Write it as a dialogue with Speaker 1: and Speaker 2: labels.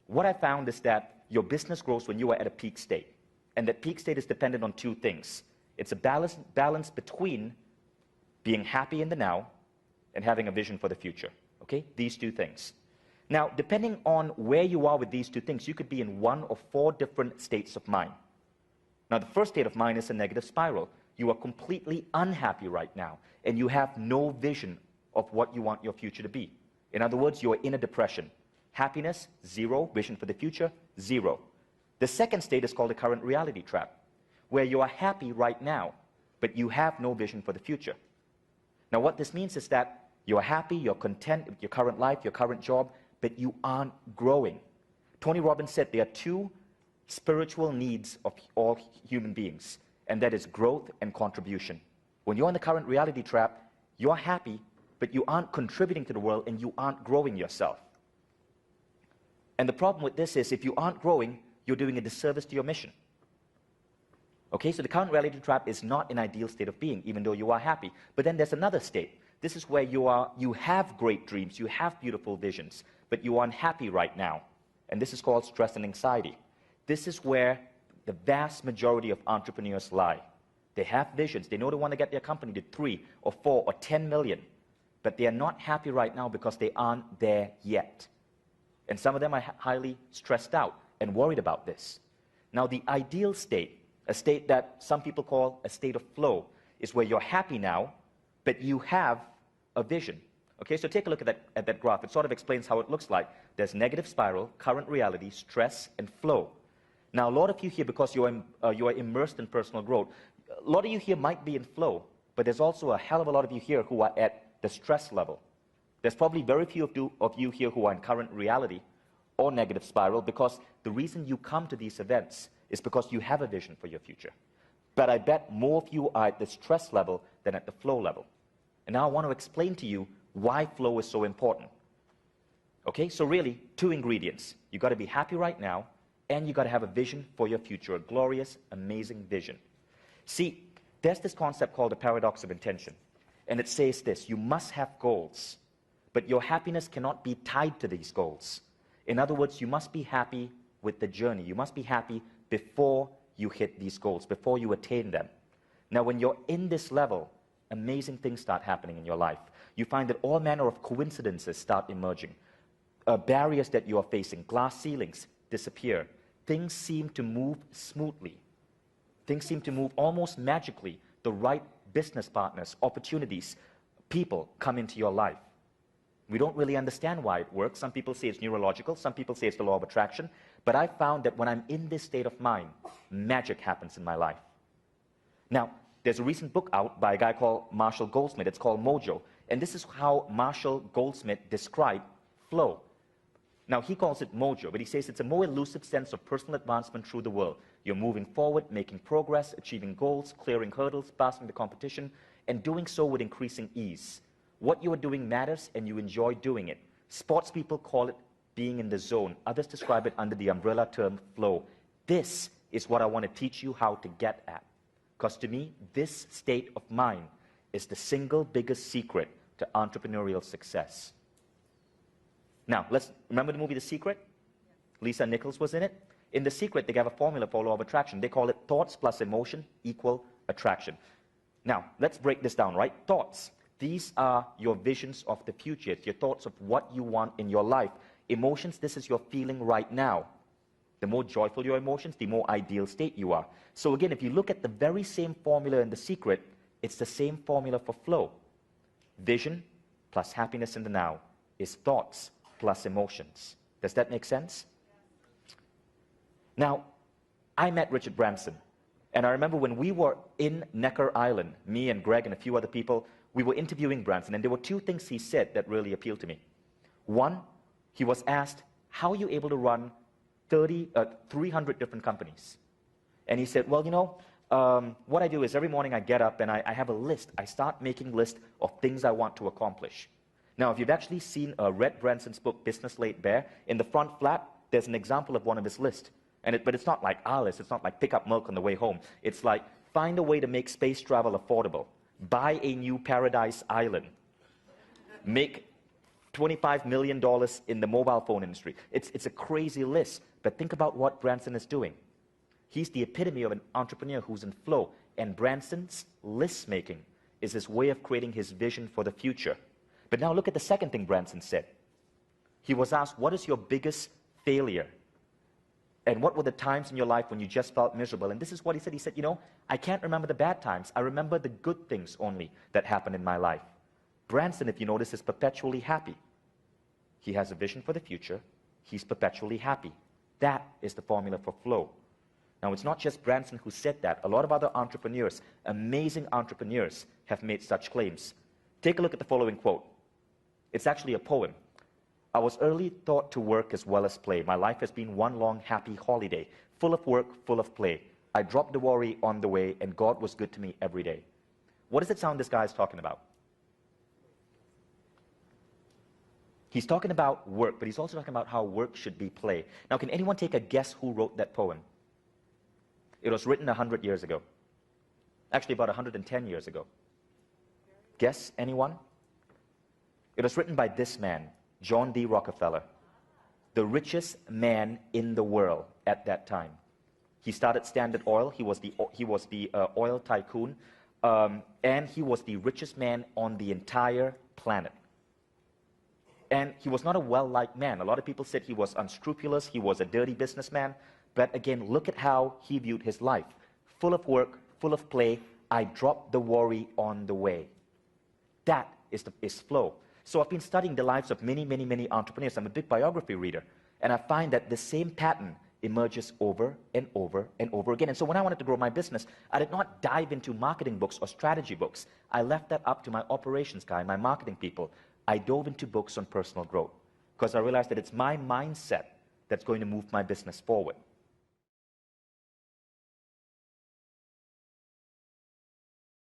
Speaker 1: what I found is that your business grows when you are at a peak state. And that peak state is dependent on two things. It's a balance between being happy in the now and having a vision for the future. Okay? These two things. Now, depending on where you are with these two things, you could be in one of four different states of mind. Now, the first state of mind is a negative spiral. You are completely unhappy right now, and you have no vision of what you want your future to be. In other words, you are in a depression. Happiness, 0. Vision for the future, 0. The second state is called the current reality trap, where you are happy right now, but you have no vision for the future. Now, what this means is that you're happy, you're content with your current life, your current job, but you aren't growing. Tony Robbins said there are two spiritual needs of all human beings, and that is growth and contribution. When you're in the current reality trap, you're happy, but you aren't contributing to the world and you aren't growing yourself. And the problem with this is if you aren't growing, you're doing a disservice to your mission. Okay, so the current reality trap is not an ideal state of being, even though you are happy. But then there's another state. This is where you have great dreams, you have beautiful visions, but you are unhappy right now. And this is called stress and anxiety. This is where the vast majority of entrepreneurs lie. They have visions. They know they want to get their company to 3 or 4 or 10 million, but they are not happy right now because they aren't there yet. And some of them are highly stressed out and worried about this. Now, the ideal state, a state that some people call a state of flow, is where you're happy now, but you have a vision. Okay, so take a look at that graph. It sort of explains how it looks like. There's negative spiral, current reality, stress, and flow. Now, a lot of you here, because you are immersed in personal growth, a lot of you here might be in flow, but there's also a hell of a lot of you here who are at the stress level. There's probably very few of you here who are in current reality or negative spiral, because the reason you come to these events is because you have a vision for your future. But I bet more of you are at the stress level than at the flow level. And now I want to explain to you why flow is so important. Okay, so really, 2 ingredients. You've got to be happy right now, and you've got to have a vision for your future, a glorious, amazing vision. See, there's this concept called the paradox of intention. And it says this: you must have goals, but your happiness cannot be tied to these goals. In other words, you must be happy with the journey. You must be happy before you hit these goals, before you attain them. Now, when you're in this level, amazing things start happening in your life. You find that all manner of coincidences start emerging. Barriers that you are facing, glass ceilings, disappear. Things seem to move smoothly. Things seem to move almost magically. The right business partners, opportunities, people come into your life. We don't really understand why it works. Some people say it's neurological. Some people say it's the law of attraction. But I found that when I'm in this state of mind, magic happens in my life. Now, there's a recent book out by a guy called Marshall Goldsmith. It's called Mojo. And this is how Marshall Goldsmith described flow. Now, he calls it mojo, but he says it's a more elusive sense of personal advancement through the world. You're moving forward, making progress, achieving goals, clearing hurdles, passing the competition, and doing so with increasing ease. What you are doing matters, and you enjoy doing it. Sports people call it being in the zone. Others describe it under the umbrella term flow. This is what I want to teach you how to get at. Because to me, this state of mind is the single biggest secret to entrepreneurial success. Now, let's remember the movie The Secret? Lisa Nichols was in it. In The Secret, they have a formula for law of attraction. They call it thoughts plus emotion equal attraction. Now, let's break this down, right? Thoughts. These are your visions of the future. It's your thoughts of what you want in your life. Emotions, this is your feeling right now. The more joyful your emotions, the more ideal state you are. So again, if you look at the very same formula in The Secret, it's the same formula for flow. Vision plus happiness in the now is thoughts plus emotions. Does that make sense? Now, I met Richard Branson, and I remember when we were in Necker Island, me and Greg and a few other people, we were interviewing Branson, and there were 2 things he said that really appealed to me. One, he was asked, how are you able to run 300 different companies? And he said, well, you know, what I do is every morning I get up and I have a list. I start making lists of things I want to accomplish. Now, if you've actually seen read Branson's book, Business Laid Bare, in the front flap, there's an example of one of his lists. But it's not like our list. It's not like pick up milk on the way home. It's like find a way to make space travel affordable. Buy a new paradise island. Make $25 million in the mobile phone industry. It's a crazy list, but think about what Branson is doing. He's the epitome of an entrepreneur who's in flow, and Branson's list making is his way of creating his vision for the future. But now look at the second thing Branson said. He was asked, what is your biggest failure? And what were the times in your life when you just felt miserable? And this is what he said. He said, you know, I can't remember the bad times. I remember the good things only that happened in my life. Branson, if you notice, is perpetually happy. He has a vision for the future. He's perpetually happy. That is the formula for flow. Now, it's not just Branson who said that. A lot of other entrepreneurs, amazing entrepreneurs, have made such claims. Take a look at the following quote. It's actually a poem. I was early taught to work as well as play. My life has been one long happy holiday, full of work, full of play. I dropped the worry on the way, and God was good to me every day. What does it sound this guy is talking about? He's talking about work, but he's also talking about how work should be play. Now, can anyone take a guess who wrote that poem? It was written 100 years ago. Actually, about 110 years ago. Guess, anyone? It was written by this man, John D. Rockefeller, the richest man in the world at that time. He started Standard Oil. He was the oil tycoon, and he was the richest man on the entire planet. And he was not a well-liked man. A lot of people said he was unscrupulous, he was a dirty businessman. But again, look at how he viewed his life. Full of work, full of play, I dropped the worry on the way. That is flow. So I've been studying the lives of many, many, many entrepreneurs. I'm a big biography reader. And I find that the same pattern emerges over and over and over again. And so when I wanted to grow my business, I did not dive into marketing books or strategy books. I left that up to my operations guy, my marketing people. I dove into books on personal growth because I realized that it's my mindset that's going to move my business forward.